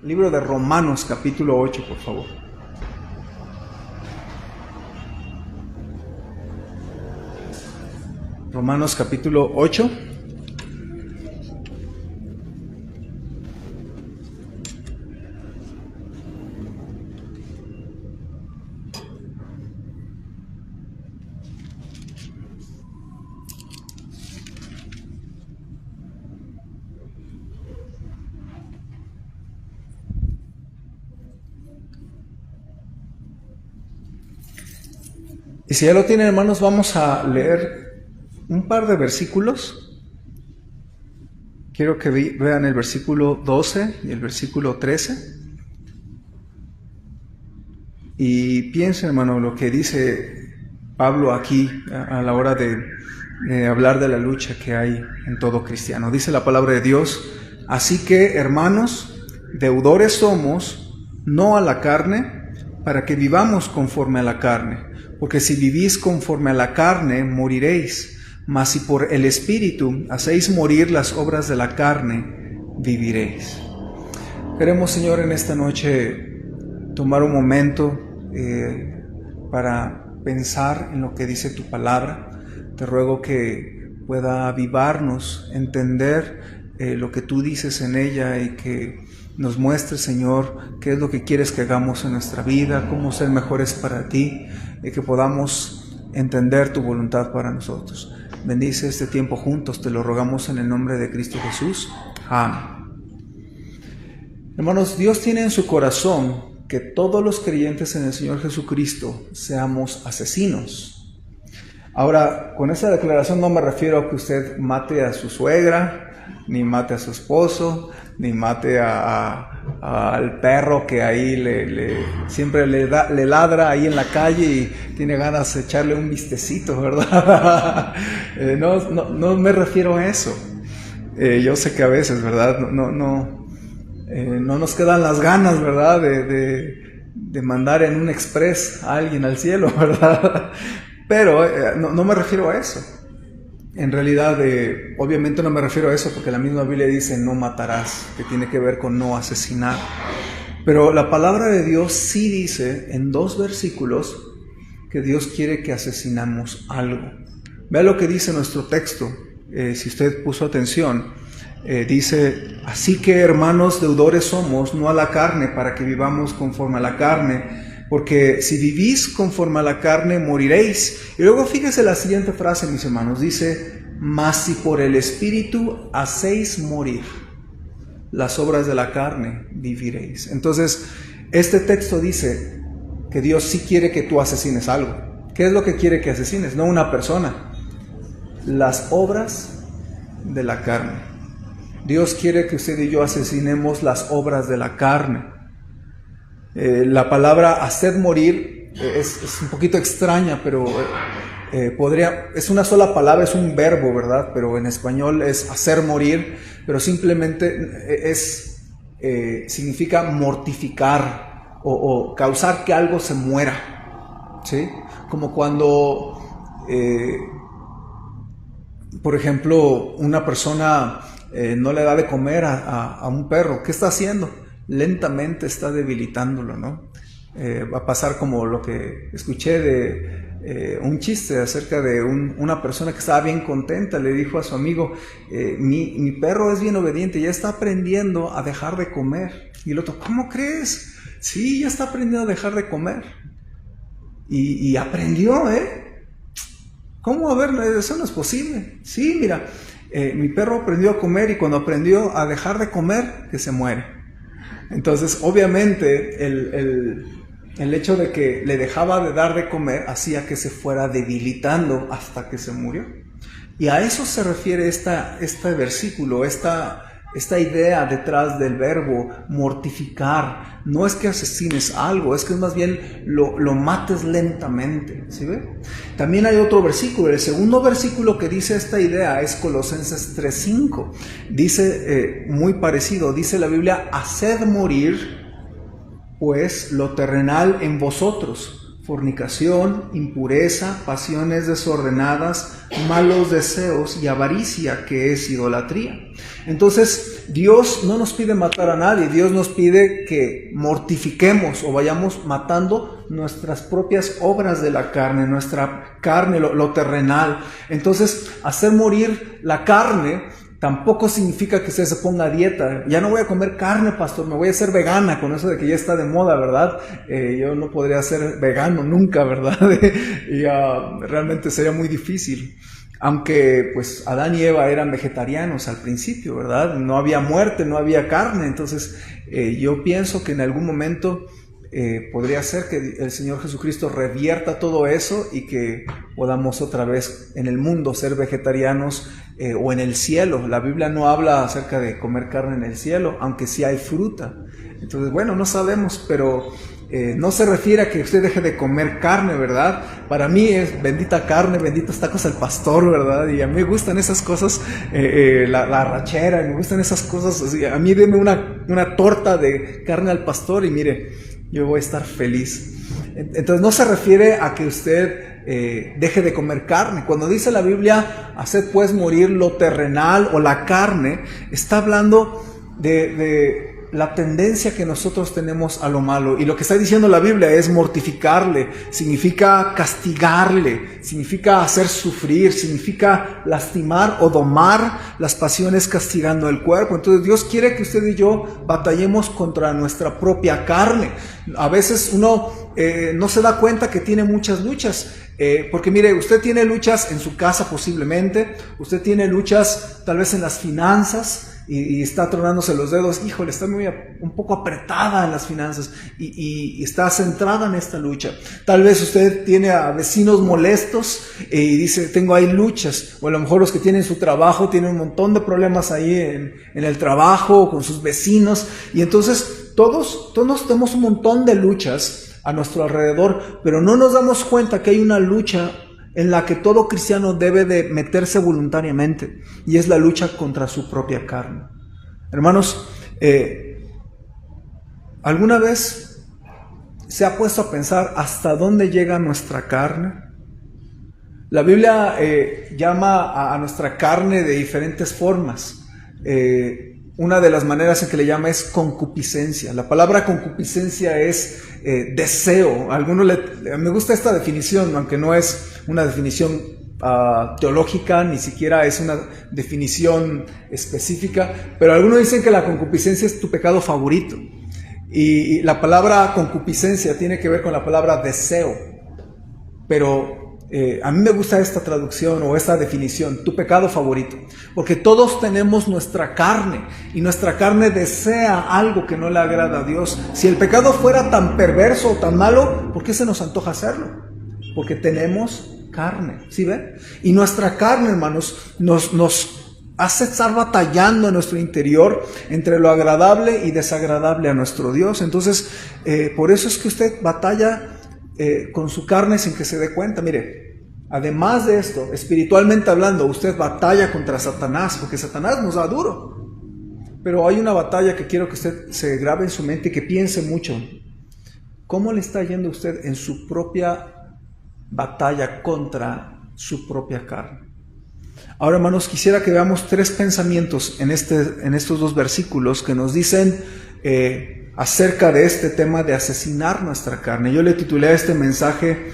Libro de Romanos, capítulo 8, por favor. Romanos, capítulo 8. Y si ya lo tienen, hermanos, vamos a leer un par de versículos. Quiero que vean el versículo 12 y el versículo 13. Y piensen, hermano, lo que dice Pablo aquí a la hora de hablar de la lucha que hay en todo cristiano. Dice la palabra de Dios: así que, hermanos, deudores somos, no a la carne, para que vivamos conforme a la carne. Porque si vivís conforme a la carne, moriréis. Mas si por el Espíritu hacéis morir las obras de la carne, viviréis. Queremos, Señor, en esta noche tomar un momento para pensar en lo que dice tu palabra. Te ruego que pueda avivarnos, entender lo que tú dices en ella y que nos muestres, Señor, qué es lo que quieres que hagamos en nuestra vida, cómo ser mejores para ti, y que podamos entender tu voluntad para nosotros. Bendice este tiempo juntos, te lo rogamos en el nombre de Cristo Jesús. Amén. Hermanos, Dios tiene en su corazón que todos los creyentes en el Señor Jesucristo seamos asesinos. Ahora, con esta declaración no me refiero a que usted mate a su suegra, ni mate a su esposo, ni mate al perro que ahí siempre le ladra ahí en la calle y tiene ganas de echarle un vistecito, ¿verdad? No me refiero a eso. Yo sé que a veces, ¿verdad? No nos quedan las ganas, ¿verdad? De mandar en un express a alguien al cielo, ¿verdad? Pero no me refiero a eso. En realidad, obviamente no me refiero a eso porque la misma Biblia dice no matarás, que tiene que ver con no asesinar. Pero la palabra de Dios sí dice en 2 versículos que Dios quiere que asesinamos algo. Vea lo que dice nuestro texto, si usted puso atención. Dice: así que, hermanos, deudores somos, no a la carne, para que vivamos conforme a la carne. Porque si vivís conforme a la carne, moriréis. Y luego fíjese la siguiente frase, mis hermanos. Dice: mas si por el Espíritu hacéis morir las obras de la carne, viviréis. Entonces, este texto dice que Dios sí quiere que tú asesines algo. ¿Qué es lo que quiere que asesines? No una persona. Las obras de la carne. Dios quiere que usted y yo asesinemos las obras de la carne. La palabra hacer morir es un poquito extraña, pero es una sola palabra, es un verbo, ¿verdad? Pero en español es hacer morir, pero simplemente significa mortificar o causar que algo se muera, ¿sí? Como cuando, por ejemplo, una persona no le da de comer a un perro. ¿Qué está haciendo? Lentamente está debilitándolo, ¿no? Va a pasar como lo que escuché de un chiste acerca de una persona que estaba bien contenta. Le dijo a su amigo: mi perro es bien obediente, ya está aprendiendo a dejar de comer. Y el otro: ¿cómo crees? Sí, ya está aprendiendo a dejar de comer. Y aprendió, ¿eh? ¿Cómo? A ver, eso no es posible. Sí, mira, mi perro aprendió a comer, y cuando aprendió a dejar de comer, que se muere. Entonces, obviamente, el hecho de que le dejaba de dar de comer hacía que se fuera debilitando hasta que se murió. Y a eso se refiere este versículo, esta idea detrás del verbo mortificar. No es que asesines algo, es que más bien lo mates lentamente, ¿sí ve? También hay otro versículo, el segundo versículo que dice esta idea es Colosenses 3:5. Dice muy parecido, dice la Biblia: haced morir pues lo terrenal en vosotros: fornicación, impureza, pasiones desordenadas, malos deseos y avaricia, que es idolatría. Entonces, Dios no nos pide matar a nadie, Dios nos pide que mortifiquemos o vayamos matando nuestras propias obras de la carne, nuestra carne, lo terrenal. Entonces, hacer morir la carne tampoco significa que usted se ponga a dieta. Ya no voy a comer carne, pastor, me voy a hacer vegana, con eso de que ya está de moda, ¿verdad? Yo no podría ser vegano nunca, ¿verdad? Y realmente sería muy difícil. Aunque pues Adán y Eva eran vegetarianos al principio, ¿verdad? No había muerte, no había carne. Entonces yo pienso que en algún momento podría ser que el Señor Jesucristo revierta todo eso y que podamos otra vez en el mundo ser vegetarianos o en el cielo. La Biblia no habla acerca de comer carne en el cielo, aunque sí hay fruta. Entonces, bueno, no sabemos, pero no se refiere a que usted deje de comer carne, ¿verdad? Para mí es bendita carne, benditos tacos al pastor, ¿verdad? Y a mí me gustan esas cosas, la arrachera, me gustan esas cosas. Así, a mí deme una torta de carne al pastor y mire, yo voy a estar feliz. Entonces no se refiere a que usted deje de comer carne. Cuando dice la Biblia, haced pues morir lo terrenal o la carne, está hablando de la tendencia que nosotros tenemos a lo malo. Y lo que está diciendo la Biblia es mortificarle, significa castigarle, significa hacer sufrir, significa lastimar o domar las pasiones castigando el cuerpo. Entonces Dios quiere que usted y yo batallemos contra nuestra propia carne. A veces uno no se da cuenta que tiene muchas luchas. Porque mire, usted tiene luchas en su casa posiblemente, usted tiene luchas tal vez en las finanzas y está tronándose los dedos, híjole, está un poco apretada en las finanzas y está centrada en esta lucha. Tal vez usted tiene a vecinos molestos y dice, tengo ahí luchas, o a lo mejor los que tienen su trabajo tienen un montón de problemas ahí en el trabajo, con sus vecinos, y entonces todos tenemos un montón de luchas a nuestro alrededor, pero no nos damos cuenta que hay una lucha en la que todo cristiano debe de meterse voluntariamente, y es la lucha contra su propia carne. Hermanos, ¿alguna vez se ha puesto a pensar hasta dónde llega nuestra carne? La Biblia llama a nuestra carne de diferentes formas. Una de las maneras en que le llama es concupiscencia. La palabra concupiscencia es deseo. Me gusta esta definición, aunque no es una definición teológica, ni siquiera es una definición específica, pero algunos dicen que la concupiscencia es tu pecado favorito. Y la palabra concupiscencia tiene que ver con la palabra deseo. Pero a mí me gusta esta traducción o esta definición, tu pecado favorito, porque todos tenemos nuestra carne y nuestra carne desea algo que no le agrada a Dios. Si el pecado fuera tan perverso o tan malo, ¿por qué se nos antoja hacerlo? Porque tenemos carne, ¿sí ven? Y nuestra carne, hermanos, nos hace estar batallando en nuestro interior entre lo agradable y desagradable a nuestro Dios. Entonces, por eso es que usted batalla con su carne sin que se dé cuenta. Mire, además de esto, espiritualmente hablando, usted batalla contra Satanás, porque Satanás nos da duro. Pero hay una batalla que quiero que usted se grabe en su mente y que piense mucho. ¿Cómo le está yendo a usted en su propia batalla contra su propia carne? Ahora, hermanos, quisiera que veamos tres pensamientos en estos dos versículos que nos dicen acerca de este tema de asesinar nuestra carne. Yo le titulé a este mensaje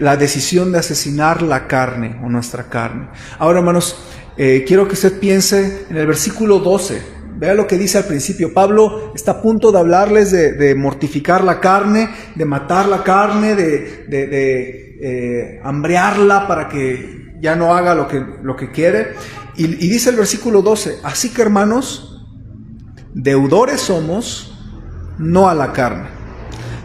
la decisión de asesinar la carne o nuestra carne. Ahora, hermanos, quiero que usted piense en el versículo 12. Vea lo que dice al principio. Pablo está a punto de hablarles de mortificar la carne, de matar la carne, de hambrearla para que ya no haga lo que quiere. Y dice el versículo 12, así que, hermanos, deudores somos, no a la carne.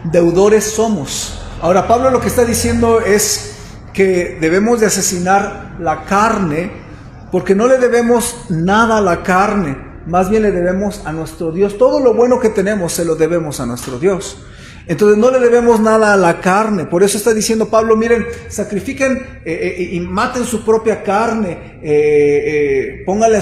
Deudores somos. Ahora, Pablo lo que está diciendo es que debemos de asesinar la carne porque no le debemos nada a la carne, más bien le debemos a nuestro Dios. Todo lo bueno que tenemos se lo debemos a nuestro Dios. Entonces no le debemos nada a la carne. Por eso está diciendo Pablo, miren, sacrifiquen y maten su propia carne, pónganle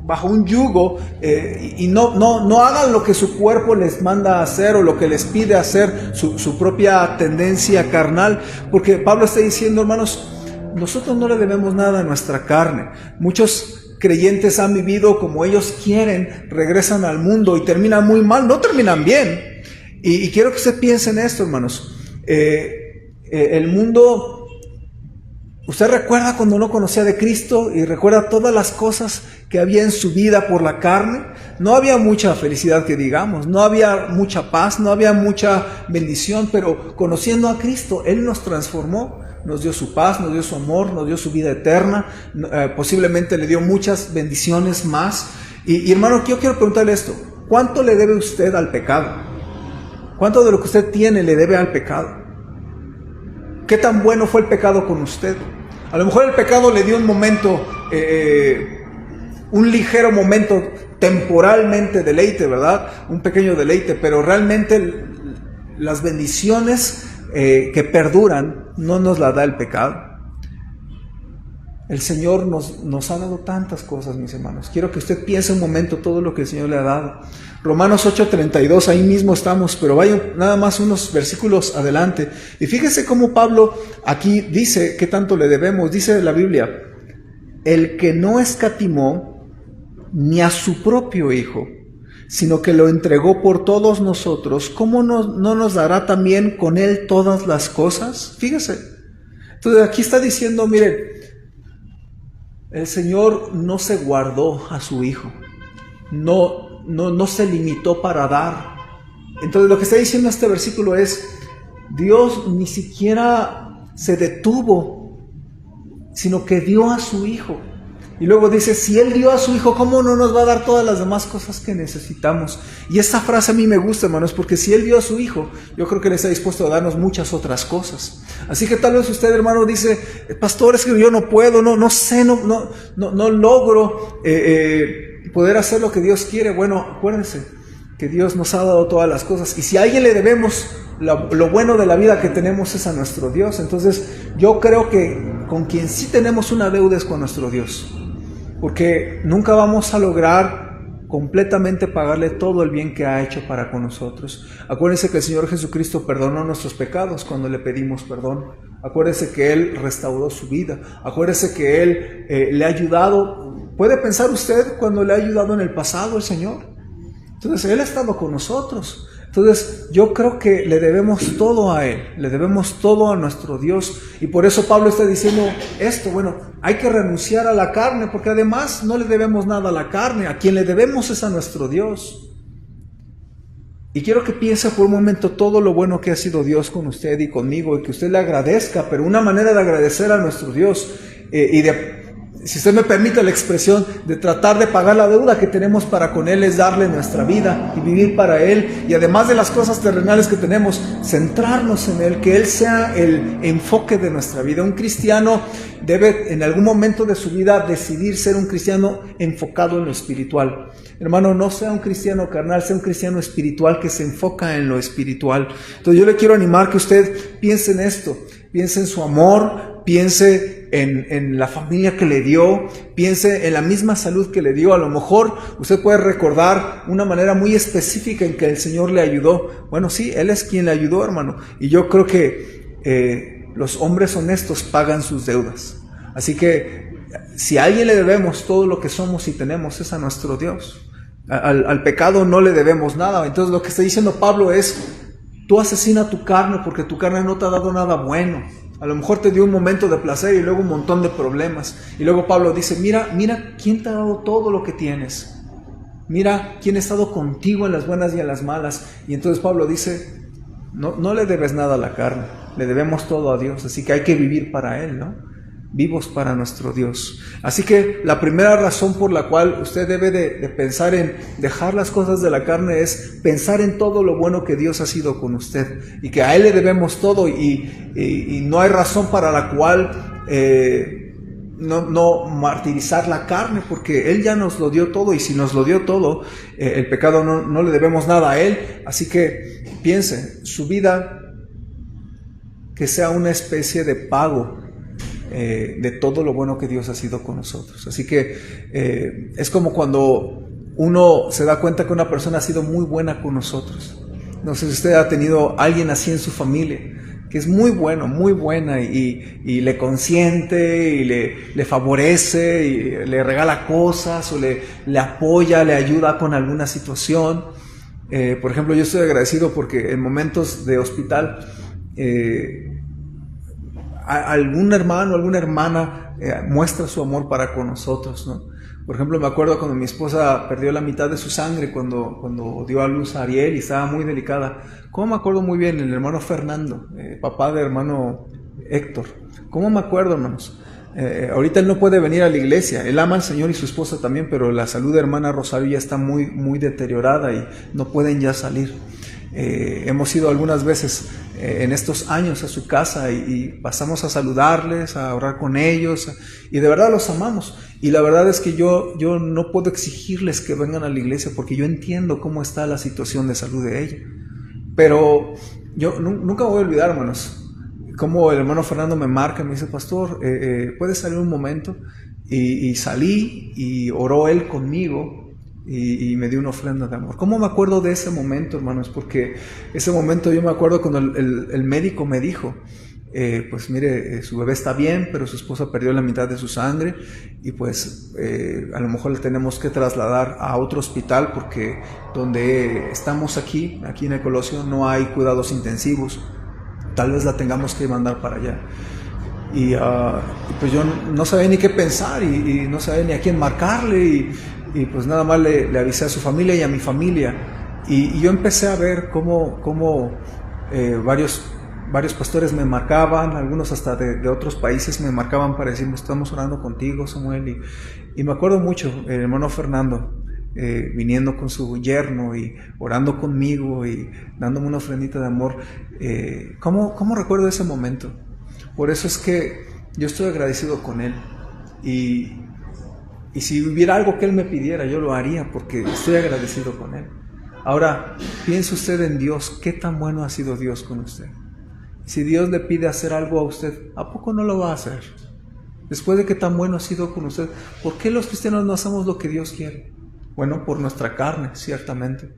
bajo un yugo y no hagan lo que su cuerpo les manda hacer o lo que les pide hacer su propia tendencia carnal, porque Pablo está diciendo, hermanos, nosotros no le debemos nada a nuestra carne. Muchos creyentes han vivido como ellos quieren, regresan al mundo y terminan muy mal, no terminan bien. Y quiero que usted piense en esto, hermanos. El mundo, usted recuerda cuando no conocía de Cristo y recuerda todas las cosas que había en su vida por la carne. No había mucha felicidad que digamos, no había mucha paz, no había mucha bendición, pero conociendo a Cristo, Él nos transformó, nos dio su paz, nos dio su amor, nos dio su vida eterna, posiblemente le dio muchas bendiciones más. Y hermano, yo quiero preguntarle esto: ¿cuánto le debe usted al pecado? ¿Cuánto de lo que usted tiene le debe al pecado? ¿Qué tan bueno fue el pecado con usted? A lo mejor el pecado le dio un momento, un ligero momento, temporalmente deleite, ¿verdad? Un pequeño deleite, pero realmente las bendiciones que perduran no nos las da el pecado. El Señor nos ha dado tantas cosas, mis hermanos. Quiero que usted piense un momento todo lo que el Señor le ha dado. Romanos 8:32, ahí mismo estamos, pero vaya nada más unos versículos adelante. Y fíjese cómo Pablo aquí dice qué tanto le debemos. Dice la Biblia: el que no escatimó ni a su propio Hijo, sino que lo entregó por todos nosotros, ¿cómo no nos dará también con Él todas las cosas? Fíjese. Entonces aquí está diciendo, miren, el Señor no se guardó a su Hijo, no se limitó para dar. Entonces lo que está diciendo este versículo es, Dios ni siquiera se detuvo, sino que dio a su Hijo. Y luego dice, si Él dio a su Hijo, ¿cómo no nos va a dar todas las demás cosas que necesitamos? Y esta frase a mí me gusta, hermanos, porque si Él dio a su Hijo, yo creo que Él está dispuesto a darnos muchas otras cosas. Así que tal vez usted, hermano, dice, pastor, es que yo no puedo, no sé, no logro poder hacer lo que Dios quiere. Bueno, acuérdense que Dios nos ha dado todas las cosas. Y si a alguien le debemos lo bueno de la vida que tenemos es a nuestro Dios. Entonces yo creo que con quien sí tenemos una deuda es con nuestro Dios. Porque nunca vamos a lograr completamente pagarle todo el bien que ha hecho para con nosotros. Acuérdense que el Señor Jesucristo perdonó nuestros pecados cuando le pedimos perdón. Acuérdense que Él restauró su vida. Acuérdense que Él le ha ayudado. ¿Puede pensar usted cuando le ha ayudado en el pasado el Señor? Entonces Él ha estado con nosotros. Entonces yo creo que le debemos todo a Él, le debemos todo a nuestro Dios. Y por eso Pablo está diciendo esto, bueno, hay que renunciar a la carne, porque además no le debemos nada a la carne, a quien le debemos es a nuestro Dios. Y quiero que piense por un momento todo lo bueno que ha sido Dios con usted y conmigo, y que usted le agradezca, pero una manera de agradecer a nuestro Dios y de, si usted me permite la expresión, de tratar de pagar la deuda que tenemos para con Él, es darle nuestra vida y vivir para Él. Y además de las cosas terrenales que tenemos, centrarnos en Él, que Él sea el enfoque de nuestra vida. Un cristiano debe en algún momento de su vida decidir ser un cristiano enfocado en lo espiritual. Hermano, no sea un cristiano carnal, sea un cristiano espiritual que se enfoca en lo espiritual. Entonces yo le quiero animar que usted piense en esto, piense en su amor, piense en la familia que le dio, piense en la misma salud que le dio. A lo mejor usted puede recordar una manera muy específica en que el Señor le ayudó. Bueno, sí, Él es quien le ayudó, hermano. Y yo creo que los hombres honestos pagan sus deudas. Así que si a alguien le debemos todo lo que somos y tenemos es a nuestro Dios. Al pecado no le debemos nada. Entonces lo que está diciendo Pablo es, tú asesina tu carne porque tu carne no te ha dado nada bueno. A lo mejor te dio un momento de placer y luego un montón de problemas. Y luego Pablo dice, mira quién te ha dado todo lo que tienes. Mira quién ha estado contigo en las buenas y en las malas. Y entonces Pablo dice, no le debes nada a la carne, le debemos todo a Dios. Así que hay que vivir para Él, ¿no? Vivos para nuestro Dios. Así que la primera razón por la cual usted debe de pensar en dejar las cosas de la carne es pensar en todo lo bueno que Dios ha sido con usted y que a Él le debemos todo, y no hay razón para la cual no martirizar la carne, porque Él ya nos lo dio todo, y si nos lo dio todo, el pecado no le debemos nada a Él. Así que piense, su vida que sea una especie de pago de todo lo bueno que Dios ha sido con nosotros. Así que es como cuando uno se da cuenta que una persona ha sido muy buena con nosotros. No sé si usted ha tenido a alguien así en su familia, que es muy bueno, muy buena, y le consiente, y le favorece, y le regala cosas, o le apoya, le ayuda con alguna situación. Por ejemplo, yo estoy agradecido porque en momentos de hospital, algún hermano, alguna hermana muestra su amor para con nosotros, ¿no? Por ejemplo, me acuerdo cuando mi esposa perdió la mitad de su sangre cuando dio a luz a Ariel y estaba muy delicada. ¿Cómo me acuerdo muy bien? El hermano Fernando, papá del hermano Héctor. ¿Cómo me acuerdo, hermanos? Ahorita él no puede venir a la iglesia. Él ama al Señor y su esposa también, pero la salud de hermana Rosario ya está muy, muy deteriorada y no pueden ya salir. Hemos ido algunas veces en estos años a su casa y pasamos a saludarles, a orar con ellos, y de verdad los amamos. Y la verdad es que yo no puedo exigirles que vengan a la iglesia porque yo entiendo cómo está la situación de salud de ella. Pero yo nunca voy a olvidar, hermanos, como el hermano Fernando me marca y me dice: pastor, ¿puedes salir un momento? Y salí, y oró él conmigo y me dio una ofrenda de amor. ¿Cómo me acuerdo de ese momento, hermanos? Porque ese momento yo me acuerdo cuando el médico me dijo: pues mire, su bebé está bien, pero su esposa perdió la mitad de su sangre, y pues a lo mejor le tenemos que trasladar a otro hospital porque donde estamos aquí en el Colosio no hay cuidados intensivos. Tal vez la tengamos que mandar para allá. Y pues yo no sabía ni qué pensar, y no sabía ni a quién marcarle, y pues nada más le avisé a su familia y a mi familia. Y yo empecé a ver cómo varios pastores me marcaban, algunos hasta de otros países me marcaban para decirme: estamos orando contigo, Samuel. Y me acuerdo mucho el hermano Fernando viniendo con su yerno y orando conmigo y dándome una ofrendita de amor. ¿Cómo recuerdo ese momento? Por eso es que yo estoy agradecido con él, y si hubiera algo que él me pidiera, yo lo haría porque estoy agradecido con él. Ahora, piense usted en Dios. ¿Qué tan bueno ha sido Dios con usted? Si Dios le pide hacer algo a usted, ¿a poco no lo va a hacer? Después de que tan bueno ha sido con usted, ¿por qué los cristianos no hacemos lo que Dios quiere? Bueno, por nuestra carne, ciertamente.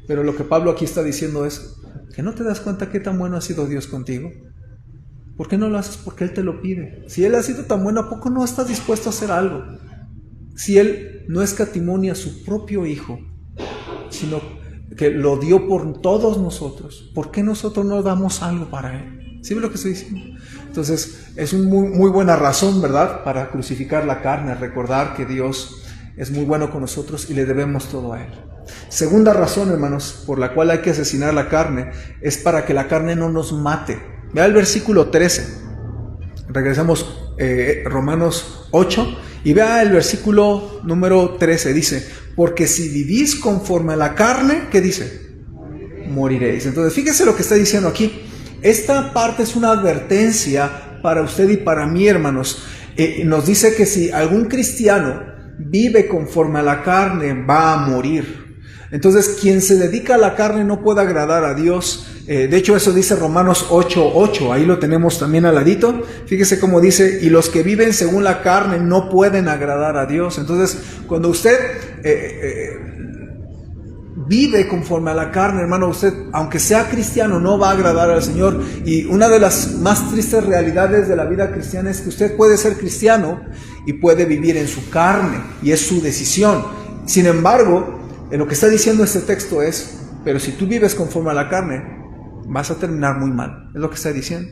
Pero lo que Pablo aquí está diciendo es que no te das cuenta qué tan bueno ha sido Dios contigo. ¿Por qué no lo haces? Porque Él te lo pide. Si Él ha sido tan bueno, ¿a poco no estás dispuesto a hacer algo? Si Él no escatimó ni a su propio Hijo, sino que lo dio por todos nosotros, ¿por qué nosotros no damos algo para Él? ¿Sí ve lo que estoy diciendo? Entonces, es una muy buena razón, ¿verdad?, para crucificar la carne, recordar que Dios es muy bueno con nosotros y le debemos todo a Él. Segunda razón, hermanos, por la cual hay que asesinar la carne, es para que la carne no nos mate. Vea el versículo 13. Regresamos Romanos 8 y vea el versículo número 13. Dice: porque si vivís conforme a la carne, ¿qué dice? Moriréis. Entonces, fíjese lo que está diciendo aquí. Esta parte es una advertencia para usted y para mí, hermanos. Nos dice que si algún cristiano vive conforme a la carne, va a morir. Entonces, quien se dedica a la carne no puede agradar a Dios. De hecho, eso dice Romanos 8:8. Ahí lo tenemos también al ladito. Fíjese cómo dice: y los que viven según la carne no pueden agradar a Dios. Entonces, cuando usted vive conforme a la carne, hermano, usted, aunque sea cristiano, no va a agradar al Señor. Y una de las más tristes realidades de la vida cristiana es que usted puede ser cristiano y puede vivir en su carne, y es su decisión. Sin embargo, en lo que está diciendo este texto es: pero si tú vives conforme a la carne, vas a terminar muy mal. Es lo que está diciendo.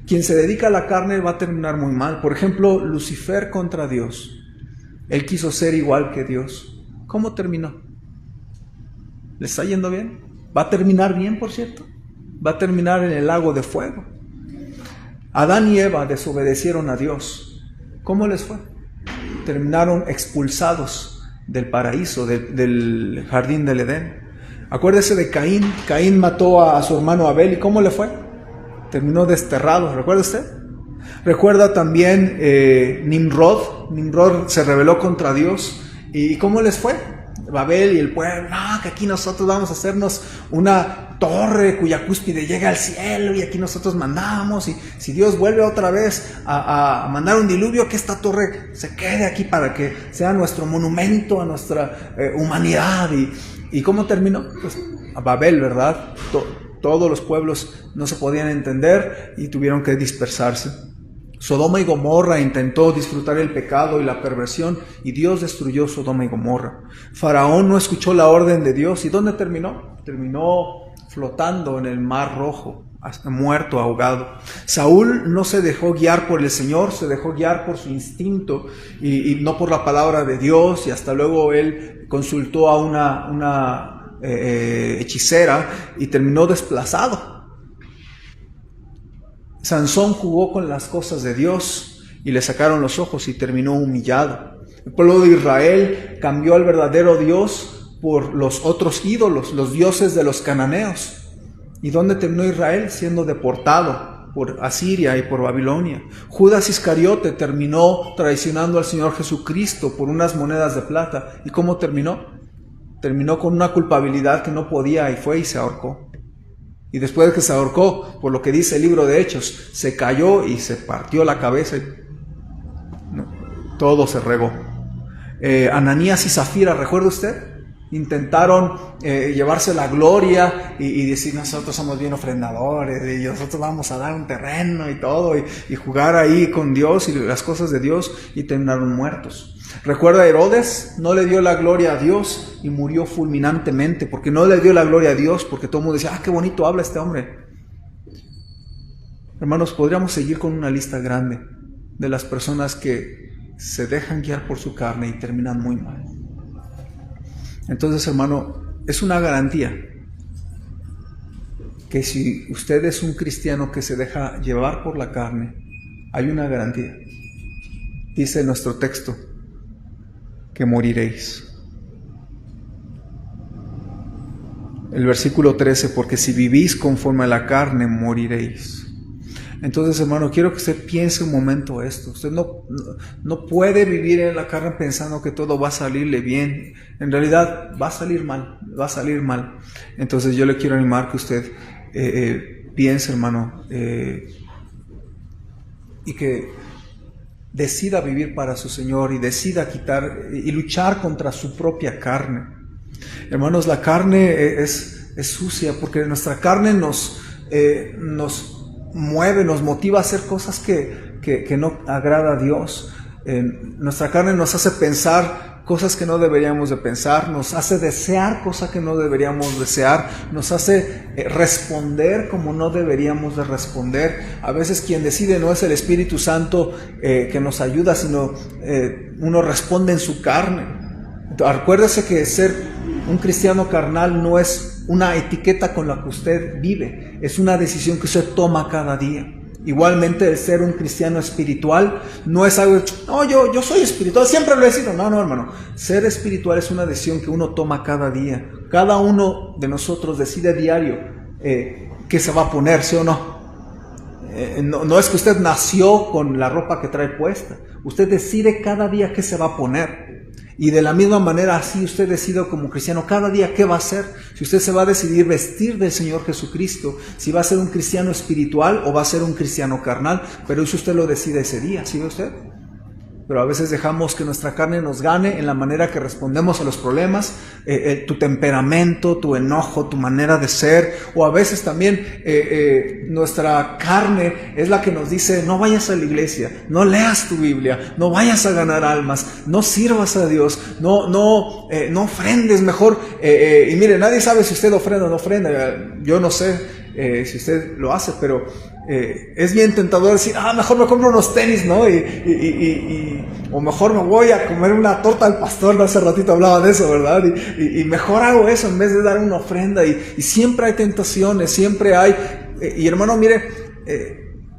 Quien se dedica a la carne va a terminar muy mal. Por ejemplo, Lucifer contra Dios. Él quiso ser igual que Dios. ¿Cómo terminó? ¿Le está yendo bien? ¿Va a terminar bien, por cierto? Va a terminar en el lago de fuego. Adán y Eva desobedecieron a Dios. ¿Cómo les fue? Terminaron expulsados del paraíso, del jardín del Edén. Acuérdese de Caín. Caín mató a su hermano Abel. ¿Y cómo le fue? Terminó desterrado. ¿Recuerda usted? Recuerda también Nimrod. Nimrod se rebeló contra Dios. ¿Y cómo les fue? Babel y el pueblo: no, que aquí nosotros vamos a hacernos una torre cuya cúspide llega al cielo, y aquí nosotros mandamos, y si Dios vuelve otra vez a mandar un diluvio, que esta torre se quede aquí para que sea nuestro monumento a nuestra humanidad. ¿Y cómo terminó? Pues a Babel, ¿verdad? todos los pueblos no se podían entender y tuvieron que dispersarse. Sodoma y Gomorra intentó disfrutar el pecado y la perversión y Dios destruyó Sodoma y Gomorra. Faraón no escuchó la orden de Dios. ¿Y dónde terminó? Terminó flotando en el Mar Rojo, hasta muerto, ahogado. Saúl no se dejó guiar por el Señor, se dejó guiar por su instinto y no por la palabra de Dios, y hasta luego él consultó a una hechicera y terminó desplazado. Sansón jugó con las cosas de Dios y le sacaron los ojos y terminó humillado. El pueblo de Israel cambió al verdadero Dios por los otros ídolos, los dioses de los cananeos. ¿Y dónde terminó Israel? Siendo deportado por Asiria y por Babilonia. Judas Iscariote terminó traicionando al Señor Jesucristo por unas monedas de plata. ¿Y cómo terminó? Terminó con una culpabilidad que no podía y fue y se ahorcó. Y después de que se ahorcó, por lo que dice el libro de Hechos, se cayó y se partió la cabeza y todo se regó. Ananías y Zafira, ¿recuerda usted? Intentaron llevarse la gloria y decir, nosotros somos bien ofrendadores y nosotros vamos a dar un terreno y todo y jugar ahí con Dios y las cosas de Dios, y terminaron muertos. Recuerda, Herodes no le dio la gloria a Dios y murió fulminantemente, porque no le dio la gloria a Dios, porque todo el mundo decía, qué bonito habla este hombre. Hermanos, podríamos seguir con una lista grande de las personas que se dejan guiar por su carne y terminan muy mal. Entonces, hermano, es una garantía que si usted es un cristiano que se deja llevar por la carne, hay una garantía. Dice nuestro texto que moriréis. El versículo 13, porque si vivís conforme a la carne, moriréis. Entonces, hermano, quiero que usted piense un momento esto. Usted no puede vivir en la carne pensando que todo va a salirle bien. En realidad va a salir mal, va a salir mal. Entonces yo le quiero animar que usted piense, hermano, y que decida vivir para su Señor y decida quitar y luchar contra su propia carne. Hermanos, la carne es sucia porque nuestra carne nos mueve, nos motiva a hacer cosas que no agrada a Dios. Nuestra carne nos hace pensar cosas que no deberíamos de pensar, nos hace desear cosas que no deberíamos desear, nos hace responder como no deberíamos de responder. A veces quien decide no es el Espíritu Santo que nos ayuda, sino uno responde en su carne. Acuérdese que ser un cristiano carnal no es una etiqueta con la que usted vive, es una decisión que usted toma cada día. Igualmente, el ser un cristiano espiritual no es algo, no, yo soy espiritual, siempre lo he sido. No, hermano, ser espiritual es una decisión que uno toma cada día. Cada uno de nosotros decide diario qué se va a poner, ¿sí o no? No es que usted nació con la ropa que trae puesta, usted decide cada día qué se va a poner. Y de la misma manera, así usted decide como cristiano cada día qué va a hacer. Si usted se va a decidir vestir del Señor Jesucristo, si va a ser un cristiano espiritual o va a ser un cristiano carnal, pero eso usted lo decide ese día, ¿sí ve usted? Pero a veces dejamos que nuestra carne nos gane en la manera que respondemos a los problemas, tu temperamento, tu enojo, tu manera de ser, o a veces también nuestra carne es la que nos dice, no vayas a la iglesia, no leas tu Biblia, no vayas a ganar almas, no sirvas a Dios, no ofrendes mejor. Y mire, nadie sabe si usted ofrenda o no ofrenda, yo no sé si usted lo hace, pero es bien tentador decir, mejor me compro unos tenis, ¿no? O mejor me voy a comer una torta al pastor, ¿no? Hace ratito hablaba de eso, ¿verdad? Y mejor hago eso en vez de dar una ofrenda. Y siempre hay tentaciones, siempre hay. Y hermano, mire,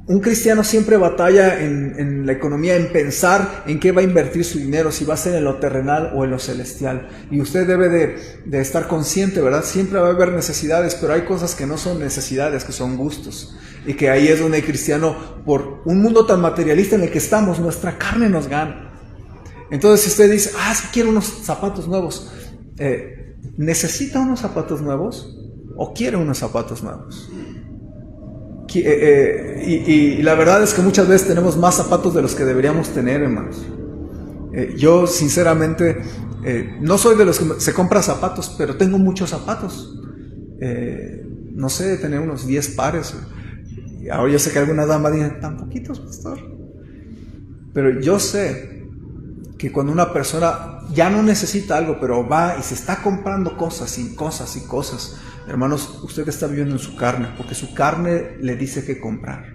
un cristiano siempre batalla en la economía, en pensar en qué va a invertir su dinero, si va a ser en lo terrenal o en lo celestial. Y usted debe de estar consciente, ¿verdad? Siempre va a haber necesidades, pero hay cosas que no son necesidades, que son gustos. Y que ahí es donde el cristiano, por un mundo tan materialista en el que estamos, nuestra carne nos gana. Entonces, si usted dice, es que quiero unos zapatos nuevos, ¿necesita unos zapatos nuevos o quiere unos zapatos nuevos? Y la verdad es que muchas veces tenemos más zapatos de los que deberíamos tener, hermanos. Yo sinceramente no soy de los que se compra zapatos, pero tengo muchos zapatos. no sé, tener unos 10 pares. Ahora yo sé que algunas damas dicen, tan poquitos, pastor. Pero yo sé que cuando una persona ya no necesita algo, pero va y se está comprando cosas y cosas y cosas, hermanos, usted está viviendo en su carne, porque su carne le dice qué comprar.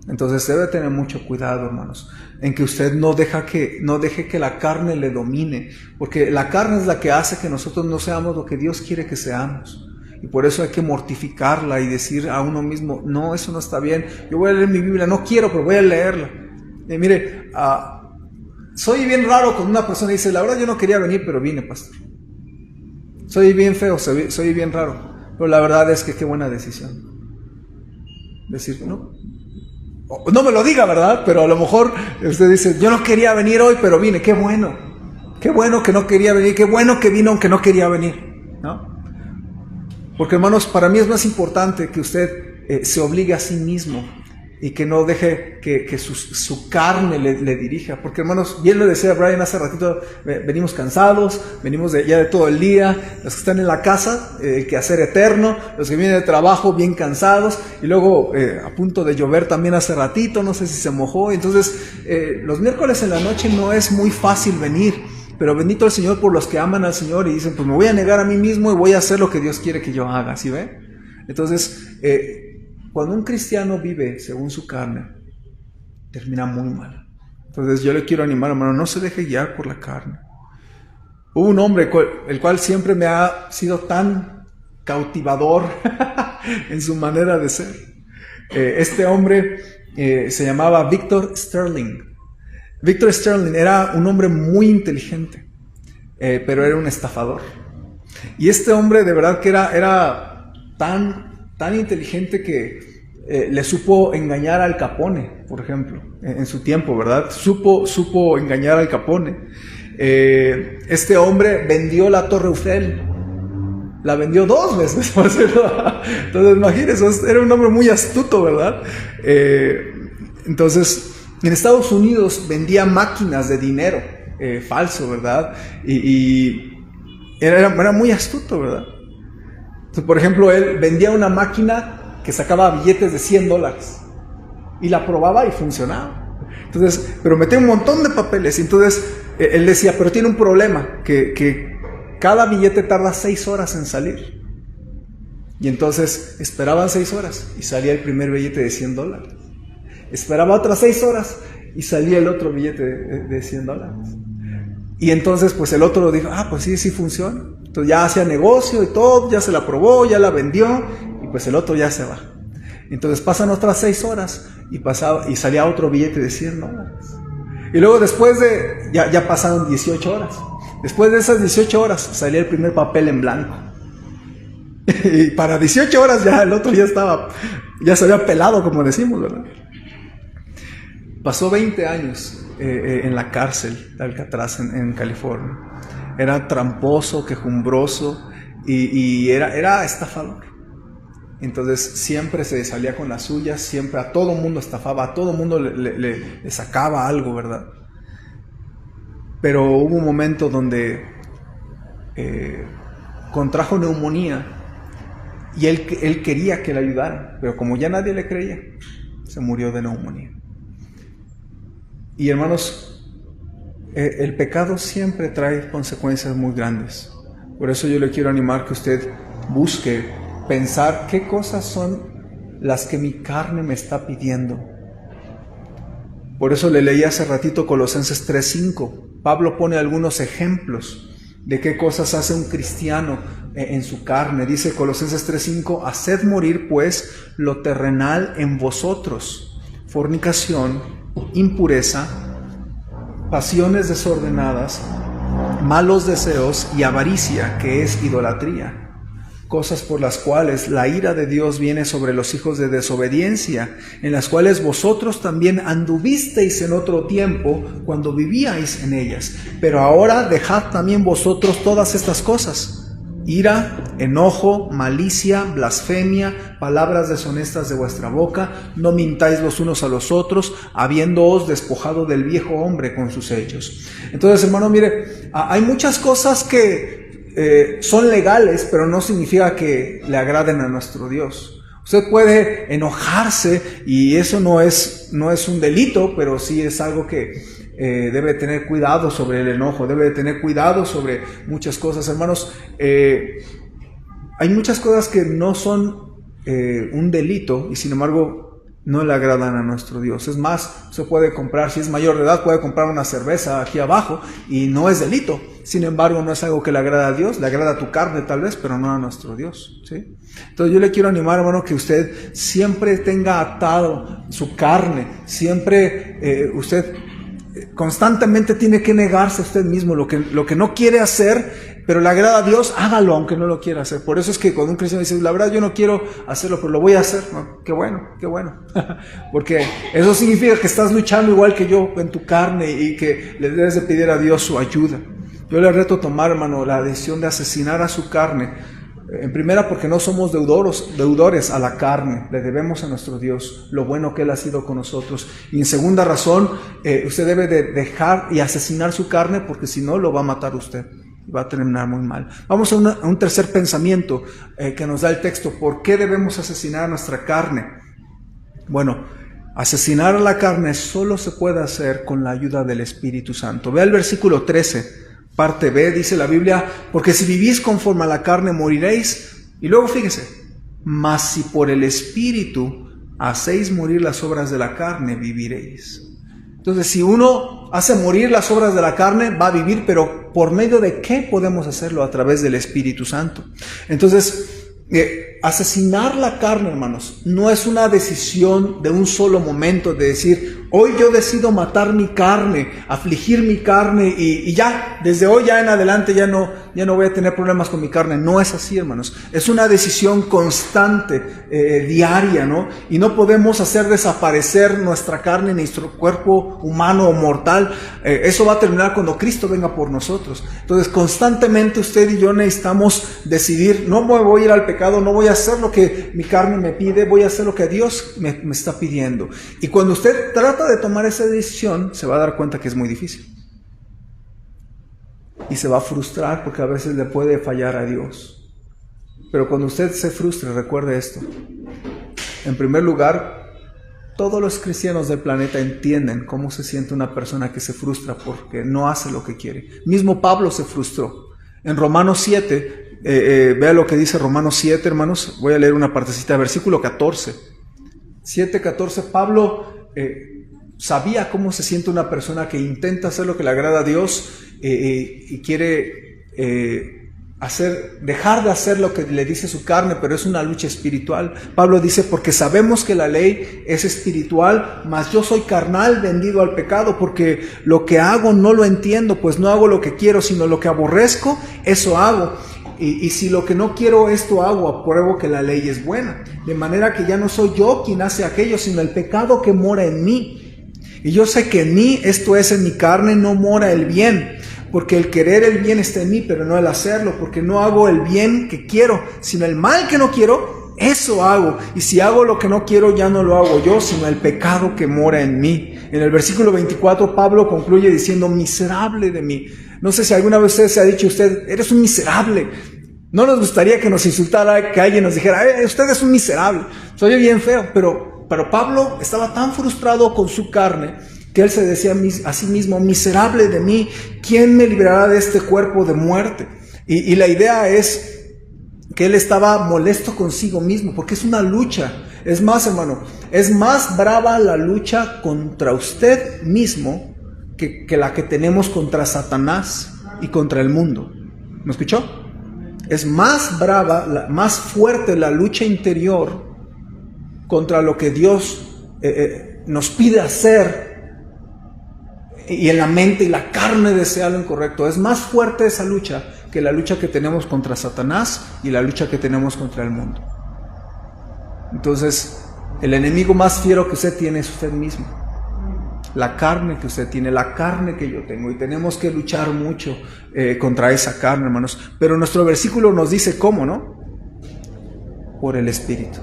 Entonces debe tener mucho cuidado, hermanos, en que usted no deje que la carne le domine, porque la carne es la que hace que nosotros no seamos lo que Dios quiere que seamos. Y por eso hay que mortificarla y decir a uno mismo, no, eso no está bien, yo voy a leer mi Biblia, no quiero, pero voy a leerla. Y mire, soy bien raro cuando una persona dice, la verdad yo no quería venir, pero vine, pastor. Soy bien feo, soy bien raro, pero la verdad es que qué buena decisión. Decir, no me lo diga, ¿verdad? Pero a lo mejor usted dice, yo no quería venir hoy, pero vine, qué bueno que no quería venir, qué bueno que vino aunque no quería venir, ¿no? Porque, hermanos, para mí es más importante que usted se obligue a sí mismo y que no deje que su carne le dirija. Porque, hermanos, bien lo decía Brian hace ratito, venimos cansados, venimos ya de todo el día, los que están en la casa, el quehacer eterno, los que vienen de trabajo bien cansados, y luego a punto de llover también hace ratito, no sé si se mojó. Entonces, los miércoles en la noche no es muy fácil venir. Pero bendito el Señor por los que aman al Señor y dicen, pues me voy a negar a mí mismo y voy a hacer lo que Dios quiere que yo haga, ¿sí ve? Entonces, cuando un cristiano vive según su carne, termina muy mal. Entonces yo le quiero animar, hermano, no se deje guiar por la carne. Hubo un hombre el cual siempre me ha sido tan cautivador en su manera de ser. Este hombre se llamaba Victor Sterling. Victor Sterling era un hombre muy inteligente, pero era un estafador. Y este hombre de verdad que era tan inteligente que le supo engañar al Capone, por ejemplo, en su tiempo, ¿verdad? Supo engañar al Capone. Este hombre vendió la Torre Eiffel. La vendió 2 veces. Entonces, imagínense, era un hombre muy astuto, ¿verdad? Entonces, en Estados Unidos vendía máquinas de dinero falso, ¿verdad? Y era muy astuto, ¿verdad? Entonces, por ejemplo, él vendía una máquina que sacaba billetes de $100 y la probaba y funcionaba. Entonces, pero metía un montón de papeles. Entonces, él decía, pero tiene un problema, que cada billete tarda 6 horas en salir. Y entonces esperaban 6 horas y salía el primer billete de $100. Esperaba otras 6 horas y salía el otro billete de $100. Y entonces pues el otro dijo, pues sí funciona. Entonces ya hacía negocio y todo, ya se la probó, ya la vendió y pues el otro ya se va. Entonces pasan otras 6 horas y salía otro billete de $100. Y luego después ya pasaron 18 horas. Después de esas 18 horas salía el primer papel en blanco. Y para 18 horas ya el otro ya se había pelado, como decimos, ¿verdad? Pasó 20 años en la cárcel de Alcatraz en California. Era tramposo, quejumbroso y era estafador. Entonces siempre se salía con las suyas, siempre a todo mundo estafaba, a todo mundo le sacaba algo, ¿verdad? Pero hubo un momento donde contrajo neumonía y él quería que le ayudaran, pero como ya nadie le creía, se murió de neumonía. Y hermanos, el pecado siempre trae consecuencias muy grandes. Por eso yo le quiero animar que usted busque pensar qué cosas son las que mi carne me está pidiendo. Por eso le leí hace ratito Colosenses 3:5. Pablo pone algunos ejemplos de qué cosas hace un cristiano en su carne. Dice Colosenses 3:5, haced morir pues lo terrenal en vosotros, fornicación, impureza, pasiones desordenadas, malos deseos y avaricia, que es idolatría. Cosas por las cuales la ira de Dios viene sobre los hijos de desobediencia, en las cuales vosotros también anduvisteis en otro tiempo cuando vivíais en ellas. Pero ahora dejad también vosotros todas estas cosas: ira, enojo, malicia, blasfemia, palabras deshonestas de vuestra boca. No mintáis los unos a los otros, habiéndoos despojado del viejo hombre con sus hechos. Entonces, hermano, mire, hay muchas cosas que son legales, pero no significa que le agraden a nuestro Dios. Usted puede enojarse y eso no es un delito, pero sí es algo que debe tener cuidado sobre el enojo, debe tener cuidado sobre muchas cosas. Hermanos, hay muchas cosas que no son un delito y sin embargo no le agradan a nuestro Dios. Es más, se puede comprar, si es mayor de edad, puede comprar una cerveza aquí abajo y no es delito. Sin embargo, no es algo que le agrada a Dios, le agrada a tu carne tal vez, pero no a nuestro Dios, ¿sí? Entonces yo le quiero animar, hermano, que usted siempre tenga atado su carne, siempre usted constantemente tiene que negarse a usted mismo lo que no quiere hacer, pero le agrada a Dios, hágalo aunque no lo quiera hacer. Por eso es que cuando un cristiano dice, la verdad yo no quiero hacerlo, pero lo voy a hacer, ¿no? Qué bueno, porque eso significa que estás luchando igual que yo en tu carne y que le debes de pedir a Dios su ayuda. Yo le reto a tomar, hermano, la decisión de asesinar a su carne. En primera, porque no somos deudores a la carne, le debemos a nuestro Dios lo bueno que Él ha sido con nosotros. Y en segunda razón, usted debe de dejar y asesinar su carne, porque si no, lo va a matar usted. Va a terminar muy mal. Vamos a un tercer pensamiento que nos da el texto. ¿Por qué debemos asesinar a nuestra carne? Bueno, asesinar a la carne solo se puede hacer con la ayuda del Espíritu Santo. Vea el versículo 13, parte B, dice la Biblia, porque si vivís conforme a la carne moriréis. Y luego fíjese, mas si por el Espíritu hacéis morir las obras de la carne, viviréis. Entonces, si uno hace morir las obras de la carne, va a vivir, pero ¿por medio de qué podemos hacerlo? A través del Espíritu Santo. Entonces, asesinar la carne, hermanos, no es una decisión de un solo momento, de decir, hoy yo decido matar mi carne, afligir mi carne y ya, desde hoy ya en adelante ya no voy a tener problemas con mi carne. No es así, hermanos. Es una decisión constante, diaria, ¿no? Y no podemos hacer desaparecer nuestra carne, nuestro cuerpo humano o mortal. Eso va a terminar cuando Cristo venga por nosotros. Entonces, constantemente usted y yo necesitamos decidir, no me voy a ir al pecado, no voy a hacer lo que mi carne me pide, voy a hacer lo que Dios me está pidiendo. Y cuando usted trata de tomar esa decisión, se va a dar cuenta que es muy difícil. Y se va a frustrar porque a veces le puede fallar a Dios. Pero cuando usted se frustre, recuerde esto. En primer lugar, todos los cristianos del planeta entienden cómo se siente una persona que se frustra porque no hace lo que quiere. Mismo Pablo se frustró. En Romanos 7, vea lo que dice Romanos 7, hermanos. Voy a leer una partecita, versículo 14. 7:14, Pablo sabía cómo se siente una persona que intenta hacer lo que le agrada a Dios y quiere dejar de hacer lo que le dice su carne, pero es una lucha espiritual. Pablo dice, porque sabemos que la ley es espiritual, mas yo soy carnal, vendido al pecado, porque lo que hago no lo entiendo, pues no hago lo que quiero, sino lo que aborrezco, eso hago. Y si lo que no quiero esto hago, apruebo que la ley es buena. De manera que ya no soy yo quien hace aquello, sino el pecado que mora en mí. Y yo sé que en mí, esto es en mi carne, no mora el bien. Porque el querer el bien está en mí, pero no el hacerlo. Porque no hago el bien que quiero, sino el mal que no quiero, eso hago. Y si hago lo que no quiero, ya no lo hago yo, sino el pecado que mora en mí. En el versículo 24, Pablo concluye diciendo, miserable de mí. No sé si alguna vez se ha dicho usted, eres un miserable. No nos gustaría que nos insultara, que alguien nos dijera, usted es un miserable. Se oye bien feo, pero Pablo estaba tan frustrado con su carne que él se decía a sí mismo, miserable de mí, ¿quién me librará de este cuerpo de muerte? Y la idea es que él estaba molesto consigo mismo, porque es una lucha. Es más, hermano, es más brava la lucha contra usted mismo que la que tenemos contra Satanás y contra el mundo. ¿Me escuchó? Es más brava, más fuerte la lucha interior contra lo que Dios nos pide hacer, y en la mente y la carne desea lo incorrecto. Es más fuerte esa lucha que la lucha que tenemos contra Satanás y la lucha que tenemos contra el mundo. Entonces, el enemigo más fiero que usted tiene es usted mismo. La carne que usted tiene, la carne que yo tengo, y tenemos que luchar mucho contra esa carne, hermanos. Pero nuestro versículo nos dice cómo, ¿no? Por el Espíritu.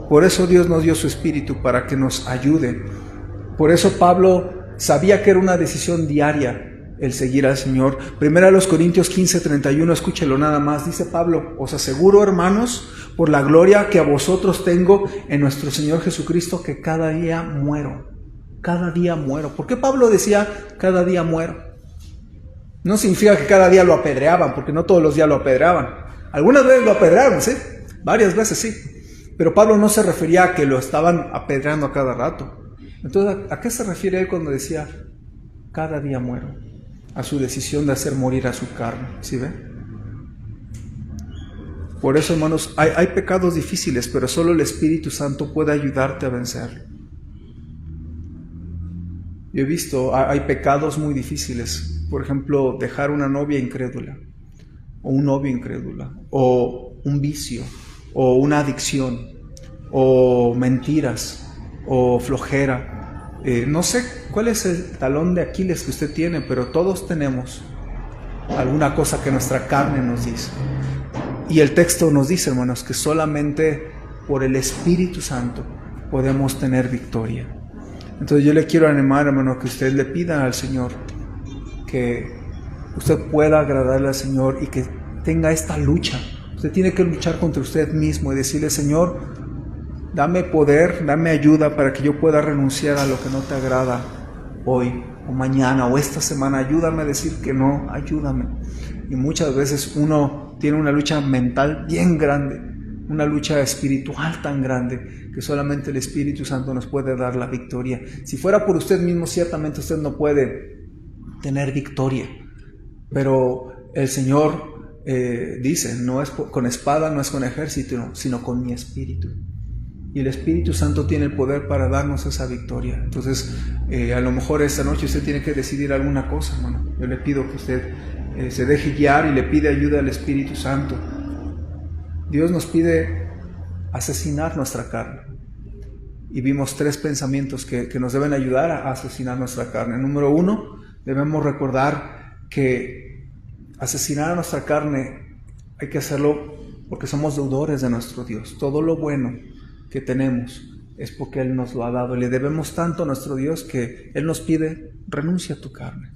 Por eso Dios nos dio su Espíritu, para que nos ayude. Por eso Pablo sabía que era una decisión diaria el seguir al Señor. Primera a los Corintios 15:31, escúchelo nada más, dice Pablo: os aseguro, hermanos, por la gloria que a vosotros tengo en nuestro Señor Jesucristo, que cada día muero. Cada día muero. ¿Por qué Pablo decía cada día muero? No significa que cada día lo apedreaban, porque no todos los días lo apedreaban. Algunas veces lo apedrearon, ¿sí? Varias veces sí. Pero Pablo no se refería a que lo estaban apedreando a cada rato. Entonces, ¿a qué se refiere él cuando decía cada día muero? A su decisión de hacer morir a su carne, ¿sí ve? Por eso, hermanos, hay pecados difíciles, pero solo el Espíritu Santo puede ayudarte a vencer. Yo he visto, hay pecados muy difíciles. Por ejemplo, dejar una novia incrédula, o un novio incrédula, o un vicio, o una adicción, o mentiras, o flojera. No sé cuál es el talón de Aquiles que usted tiene, pero todos tenemos alguna cosa que nuestra carne nos dice. Y el texto nos dice, hermanos, que solamente por el Espíritu Santo podemos tener victoria. Entonces yo le quiero animar, hermano, que usted le pida al Señor que usted pueda agradarle al Señor y que tenga esta lucha. Usted tiene que luchar contra usted mismo y decirle: Señor, dame poder, dame ayuda para que yo pueda renunciar a lo que no te agrada hoy o mañana o esta semana. Ayúdame a decir que no, ayúdame. Y muchas veces uno tiene una lucha mental bien grande, una lucha espiritual tan grande, que solamente el Espíritu Santo nos puede dar la victoria. Si fuera por usted mismo, ciertamente usted no puede tener victoria. Pero el Señor dice: no es con espada, no es con ejército, sino con mi Espíritu. Y el Espíritu Santo tiene el poder para darnos esa victoria. Entonces, a lo mejor esta noche usted tiene que decidir alguna cosa, hermano. Yo le pido que usted se deje guiar y le pide ayuda al Espíritu Santo. Dios nos pide asesinar nuestra carne. Y vimos 3 pensamientos que nos deben ayudar a asesinar nuestra carne. Número 1, debemos recordar que asesinar a nuestra carne hay que hacerlo porque somos deudores de nuestro Dios. Todo lo bueno que tenemos es porque Él nos lo ha dado. Le debemos tanto a nuestro Dios que Él nos pide: renuncia a tu carne.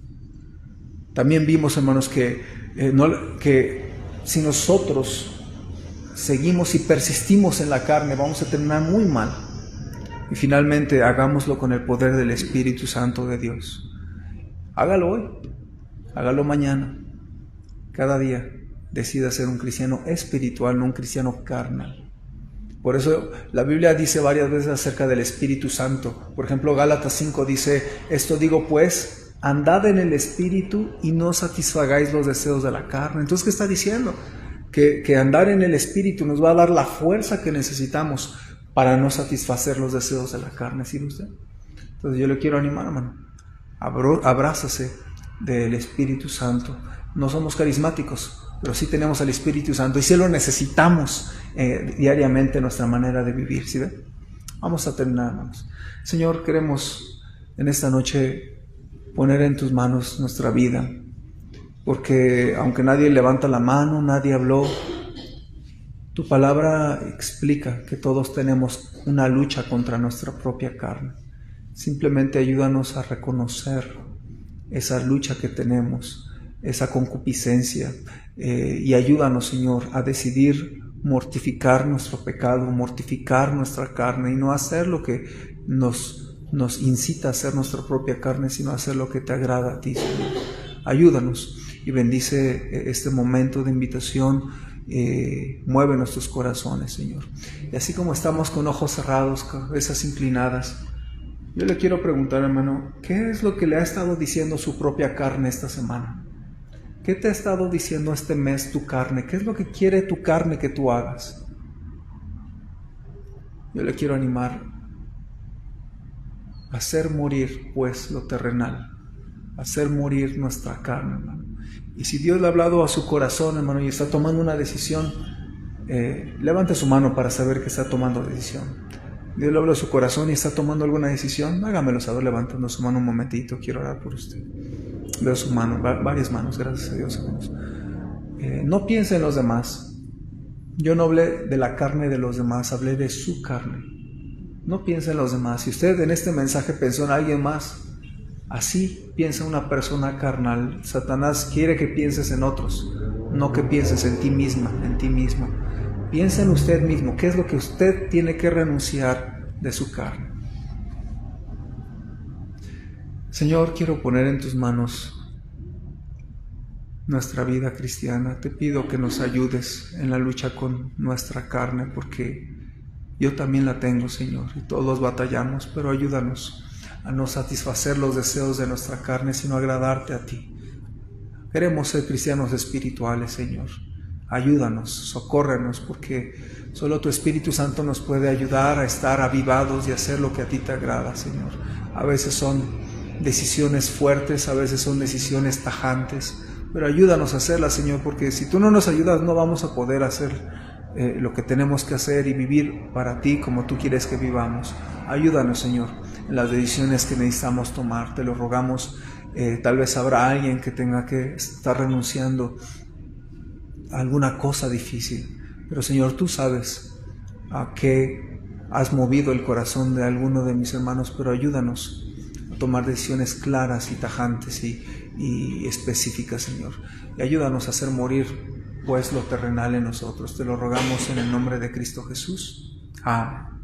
También vimos, hermanos, que si nosotros seguimos y persistimos en la carne, vamos a terminar muy mal. Y finalmente, hagámoslo con el poder del Espíritu Santo de Dios. Hágalo hoy, hágalo mañana. Cada día decida ser un cristiano espiritual, no un cristiano carnal. Por eso la Biblia dice varias veces acerca del Espíritu Santo. Por ejemplo, Gálatas 5 dice: esto digo pues, andad en el Espíritu y no satisfagáis los deseos de la carne. Entonces, ¿qué está diciendo? Que andar en el Espíritu nos va a dar la fuerza que necesitamos para no satisfacer los deseos de la carne, ¿sí usted? Entonces yo le quiero animar, hermano. Abrázase del Espíritu Santo. No somos carismáticos, pero sí tenemos al Espíritu Santo y sí lo necesitamos diariamente en nuestra manera de vivir, ¿sí ve? Vamos a terminar, hermanos. Señor, queremos en esta noche poner en tus manos nuestra vida, porque aunque nadie levanta la mano, nadie habló, tu palabra explica que todos tenemos una lucha contra nuestra propia carne. Simplemente ayúdanos a reconocer esa lucha que tenemos, esa concupiscencia, y ayúdanos, Señor, a decidir mortificar nuestro pecado, mortificar nuestra carne y no hacer lo que nos incita a hacer nuestra propia carne, sino hacer lo que te agrada a ti, Señor. Ayúdanos y bendice este momento de invitación. Mueve nuestros corazones, Señor. Y así como estamos con ojos cerrados, cabezas inclinadas, yo le quiero preguntar, hermano, ¿qué es lo que le ha estado diciendo su propia carne esta semana? ¿Qué te ha estado diciendo este mes tu carne? ¿Qué es lo que quiere tu carne que tú hagas? Yo le quiero animar a hacer morir, pues, lo terrenal, a hacer morir nuestra carne, hermano. Y si Dios le ha hablado a su corazón, hermano, y está tomando una decisión, levante su mano para saber que está tomando decisión. Dios le habló a su corazón y está tomando alguna decisión, hágamelo saber levantando su mano un momentito. Quiero orar por usted. Veo su mano, varias manos, gracias a Dios, hermanos. No piense en los demás. Yo no hablé de la carne de los demás, hablé de su carne. No piense en los demás. Si usted en este mensaje pensó en alguien más, Así piensa una persona carnal. Satanás quiere que pienses en otros, no que pienses en ti misma, en ti mismo. Piensa en usted mismo, qué es lo que usted tiene que renunciar de su carne. Señor, quiero poner en tus manos nuestra vida cristiana. Te pido que nos ayudes en la lucha con nuestra carne, porque yo también la tengo, Señor, y todos batallamos, pero ayúdanos a no satisfacer los deseos de nuestra carne, sino agradarte a ti. Queremos ser cristianos espirituales, Señor. Ayúdanos, socórrenos, porque solo tu Espíritu Santo nos puede ayudar a estar avivados y hacer lo que a ti te agrada, Señor. A veces son decisiones fuertes, a veces son decisiones tajantes, pero ayúdanos a hacerlas, Señor, porque si tú no nos ayudas no vamos a poder hacer lo que tenemos que hacer y vivir para ti como tú quieres que vivamos. Ayúdanos, Señor, en las decisiones que necesitamos tomar. Te lo rogamos. Tal vez habrá alguien que tenga que estar renunciando a alguna cosa difícil, pero Señor, tú sabes a qué has movido el corazón de alguno de mis hermanos, pero ayúdanos a tomar decisiones claras y tajantes y específicas, Señor, y ayúdanos a hacer morir pues lo terrenal en nosotros. Te lo rogamos en el nombre de Cristo Jesús. Amén.